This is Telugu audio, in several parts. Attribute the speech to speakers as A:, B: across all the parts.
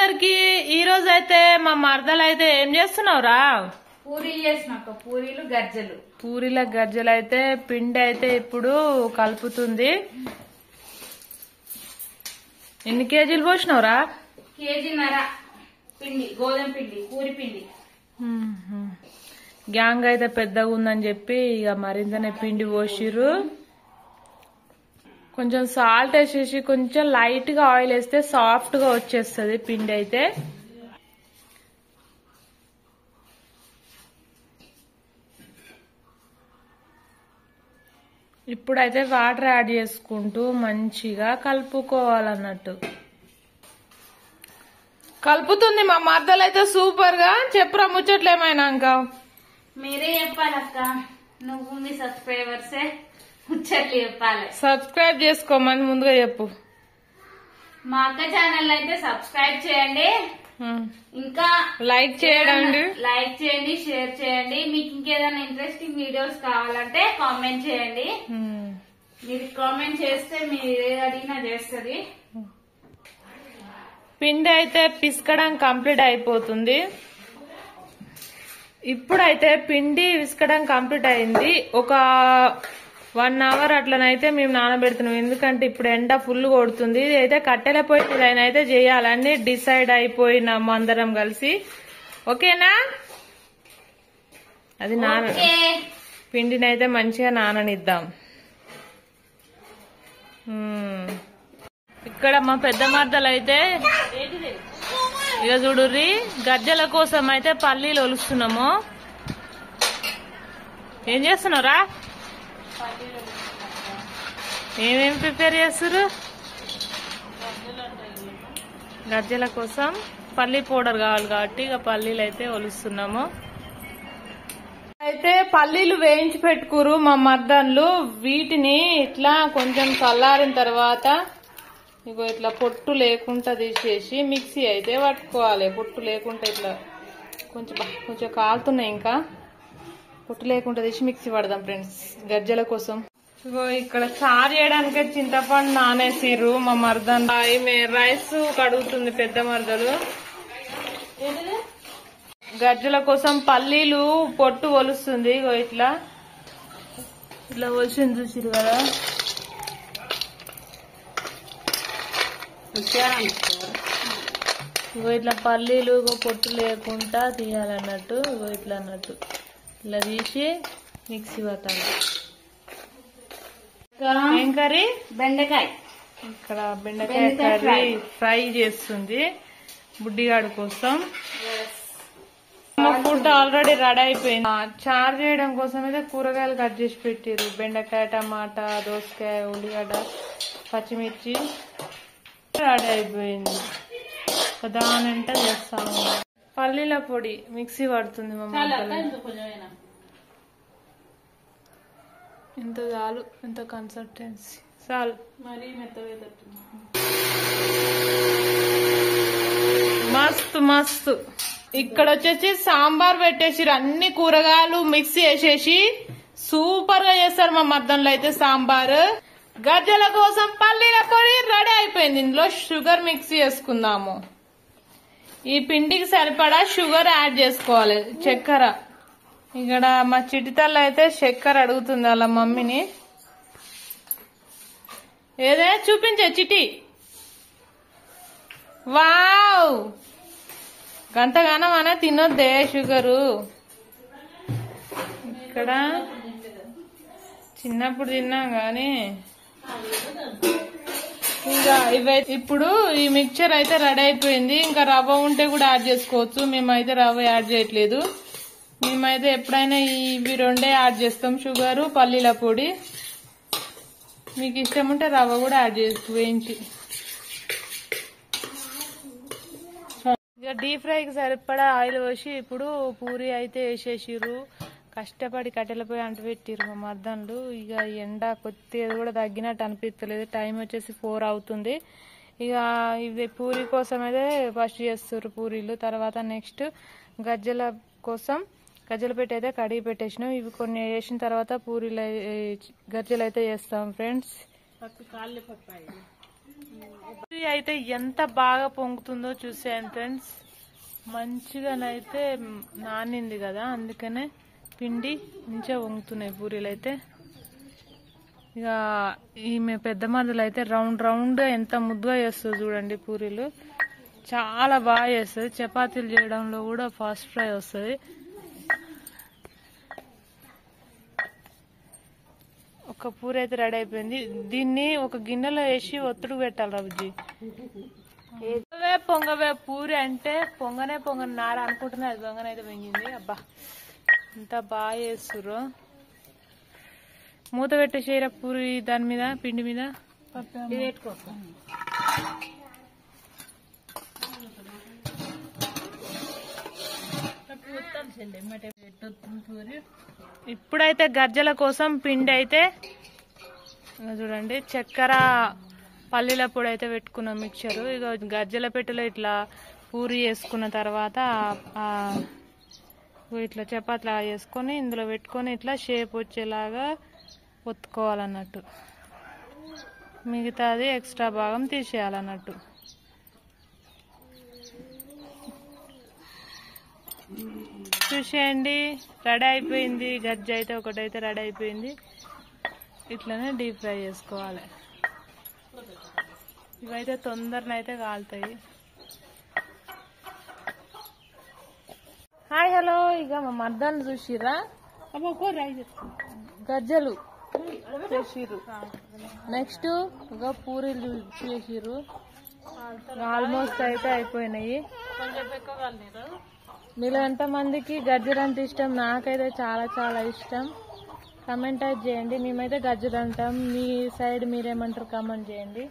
A: అందరికి ఈ రోజు అయితే మా మరదలు అయితే ఏం చేస్తున్నావురా?
B: పూరీలు చేసినాక పూరీలు గజ్జలు.
A: పూరీల గజ్జలు అయితే పిండి అయితే ఇప్పుడు కలుపుతుంది. ఎన్ని కేజీలు పోసినావురా?
B: కేజీన్నర పిండి, గోధుమ పిండి, పూరి పిండి.
A: గ్యాంగ్ అయితే పెద్దగా ఉందని చెప్పి ఇక మరింతనే పిండి పోసిర్రు. కొంచెం సాల్ట్ వేసేసి కొంచెం లైట్ గా ఆయిల్ వేస్తే సాఫ్ట్ గా వచ్చేస్తుంది పిండి అయితే. ఇప్పుడైతే వాటర్ యాడ్ చేసుకుంటూ మంచిగా కలుపుకోవాలన్నట్టు. కలుపుతుంది మా మరదలు అయితే సూపర్ గా. చెప్పురా ముచ్చట్లేమైనా ఇంకా?
B: మీరే చెప్పాలక్క, నువ్వు మీ సబ్స్క్రైబర్సే ముచ్చట్లు చెప్పాలి.
A: సబ్స్క్రైబ్ చేసుకోమని ముందుగా చెప్పు.
B: మా అక్క ఛానల్ అయితే సబ్స్క్రైబ్ చేయండి, ఇంకా
A: లైక్ చేయండి,
B: షేర్ చేయండి. మీకు ఇంకేదైనా ఇంట్రెస్టింగ్ వీడియోస్ కావాలంటే కామెంట్ చేయండి. మీరు కామెంట్ చేస్తే మీరు ఏది అడిగినా చేస్తుంది.
A: పిండి అయితే పిసకడం కంప్లీట్ అయిపోతుంది. ఇప్పుడైతే పిండి విసకడం కంప్లీట్ అయింది. ఒక 1 అవర్ అట్లనైతే మేము నానబెడుతున్నాం. ఎందుకంటే ఇప్పుడు ఎండ ఫుల్ కొడుతుంది. ఇది అయితే కట్టెల పొయ్యి మీద అయితే చేయాలని డిసైడ్ అయిపోయినాము అందరం కలిసి. ఓకేనా? అది పిండిని అయితే మంచిగా నాననిద్దాం. ఇక్కడ మా పెద్ద మరదలు అయితే ఇక చూడుర్రి, గజ్జల కోసం అయితే పల్లీలు ఒలుస్తున్నాము. ఏం చేస్తున్నారా? ఏమేమి ప్రిపేర్ చేస్తారు? గజ్జల కోసం పల్లీ పౌడర్ కావాలి కాబట్టి ఇక పల్లీలు అయితే ఒలుస్తున్నాము. అయితే పల్లీలు వేయించి పెట్టుకురు మా మర్దన్లు. వీటిని ఇట్లా కొంచెం చల్లారిన తర్వాత ఇగో ఇట్లా పొట్టు లేకుండా తీసేసి మిక్సీ అయితే పట్టుకోవాలి. పొట్టు లేకుండా ఇట్లా కొంచెం కాలుతున్నాయి. ఇంకా పొట్టు లేకుండా తీసి మిక్సీ పడదాం ఫ్రెండ్స్ గజ్జల కోసం. ఇగో ఇక్కడ చారు చేయడానికి చింతపండు నానేసిర్రు మా మరదలు. ఈమె రైస్ కడుగుతుంది పెద్ద మరదలు. గజ్జల కోసం పల్లీలు పొట్టు ఒలుస్తుంది. ఇగో ఇట్లా ఒలిసింది చూసిరు కదా. ఇగో ఇట్లా పల్లీలు పొట్టు లేకుండా తీయాలన్నట్టు. ఇగో ఇట్లా అన్నట్టు ఇట్లా తీసి మిక్సీ పట్టాలి. ఏం కర్రీ?
B: బెండకాయ.
A: ఇక్కడ బెండకాయ కర్రీ ఫ్రై చేస్తుంది బుడ్డిగాడు కోసం. ఫుడ్ ఆల్రెడీ రెడీ అయిపోయింది. చారు చేయడం కోసం అయితే కూరగాయలు కట్ చేసి పెట్టారు. బెండకాయ, టమాటా, దోసకాయ, ఉల్లిగడ్డ, పచ్చిమిర్చి రెడీ అయిపోయింది. దానంటే చేస్తాము. పల్లీల పొడి మిక్సీ పడుతుంది మా మమ్మల్ని. ఇంత చాలు, ఇంత కన్సిస్టెన్సీ చాలు.
B: మరీ మెత్తగా
A: మస్తు మస్తు. ఇక్కడ వచ్చేసి సాంబార్ పెట్టేసి అన్ని కూరగాయలు మిక్సీ వేసేసి సూపర్ గా చేస్తారు మా మర్దంలో అయితే సాంబార్. గజ్జల కోసం పల్లీల పొడి రెడీ అయిపోయింది. ఇందులో షుగర్ మిక్సీ వేసుకుందాము. ఈ పిండికి సరిపడా షుగర్ యాడ్ చేసుకోవాలి, చక్కెర. ఇక్కడ మా చిటితల్లి అయితే చక్కెర అడుగుతుంది వాళ్ళ మమ్మీని. ఏదే చూపించే చిటి. వావ్, గంతగానం అనే తినొద్దే షుగరు. ఇక్కడ చిన్నప్పుడు తిన్నాం గాని ఇంకా ఇవైతే ఇప్పుడు ఈ మిక్చర్ అయితే రెడీ అయిపోయింది. ఇంకా రవ్వ ఉంటే కూడా యాడ్ చేసుకోవచ్చు. మేమైతే రవ్వ యాడ్ చేయట్లేదు. మేమైతే ఎప్పుడైనా ఇవి రెండే యాడ్ చేస్తాం, షుగరు, పల్లీల పొడి. మీకు ఇష్టం ఉంటే రవ్వ కూడా యాడ్ చేసుకో వేయించి. ఇక డీప్ ఫ్రైకి సరిపడా ఆయిల్ పోసి ఇప్పుడు పూరి అయితే వేసేసిర్రు. కష్టపడి కట్టెలపోయి అంటు పెట్టిర్రు మా మర్దన్లు. ఇక ఎండ కొద్దిగా కూడా తగ్గినట్టు అనిపించలేదు. టైం వచ్చేసి 4 అవుతుంది. ఇక ఇది పూరి కోసం అయితే ఫస్ట్ చేస్తారు పూరీలు. తర్వాత నెక్స్ట్ గజ్జల కోసం గజ్జల పెట్టి అయితే కడిగి పెట్టేసినాం. ఇవి కొన్ని వేసిన తర్వాత పూరీలు గజ్జలు అయితే చేస్తాం ఫ్రెండ్స్. పూరి అయితే ఎంత బాగా పొంగుతుందో చూసేయండి ఫ్రెండ్స్. మంచిగానైతే నానింది కదా, అందుకనే పిండి మంచిగా పొంగుతున్నాయి పూరీలు అయితే. ఇక ఈమె పెద్ద మరదలు అయితే రౌండ్ రౌండ్ ఎంత ముద్దుగా చేస్తుంది చూడండి. పూరీలు చాలా బాగా చేస్తుంది. చపాతీలు చేయడంలో కూడా ఫాస్ట్ ఫ్రై వస్తుంది. ఒక పూరి అయితే రెడీ అయిపోయింది. దీన్ని ఒక గిన్నెలో వేసి ఒత్తుడు పెట్టాలి రబుజీ. పొంగవే పూరి అంటే పొంగనే నార అనుకుంటున్నా, అది పొంగనైతే పొంగింది. అబ్బా ఎంత బాగా చేస్తుర్రు. మూత పెట్టేసేయరా పూరి దాని మీద, పిండి మీద పెట్టుకో. ఇప్పుడైతే గజ్జల కోసం పిండి అయితే చూడండి, చక్కెర పల్లీల పొడి అయితే పెట్టుకున్నాం మిక్చరు. ఇక గజ్జల పెట్టెలో ఇట్లా పూరి వేసుకున్న తర్వాత ఇట్లా చపాతీలా వేసుకొని ఇందులో పెట్టుకొని ఇట్లా షేప్ వచ్చేలాగా ఒత్తుకోవాలన్నట్టు. మిగతాది ఎక్స్ట్రా భాగం తీసేయాలన్నట్టు. చూసేయండి, రెడీ అయిపోయింది. గజ్జ అయితే ఒకటైతే రెడీ అయిపోయింది. ఇట్లనే డీప్ ఫ్రై చేసుకోవాలి. ఇవైతే తొందరగా అయితే కాలుతాయి. Hi hello. ఇక మా మర్దాన్ని చూసిర్రా, గజ్జలు చేసిర్రు. నెక్స్ట్ ఇక పూరీలు చేసిర్రు. ఆల్మోస్ట్ అయితే అయిపోయినాయి. మీలో ఎంతమందికి గజ్జలు అంటే ఇష్టం? నాకైతే చాలా చాలా ఇష్టం. కమెంట్ అయితే చేయండి. మేమైతే గజ్జలు అంటాం, మీ సైడ్ మీరేమంటారు కామెంట్ చేయండి.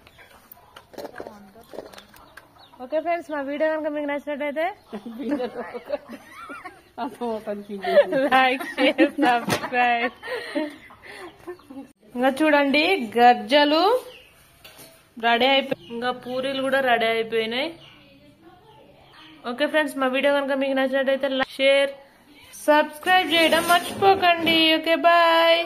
A: ఓకే ఫ్రెండ్స్, మా వీడియో కనుక మీకు నచ్చినట్టయితే లైక్ షేర్ సబ్స్క్రైబ్. ఇంకా చూడండి గజ్జలు రెడీ అయిపోయి, ఇంకా పూరీలు కూడా రెడీ అయిపోయినాయి. ఓకే ఫ్రెండ్స్, మా వీడియో కనుక మీకు నచ్చినట్టయితే షేర్ సబ్స్క్రైబ్ చేయడం మర్చిపోకండి. Okay bye.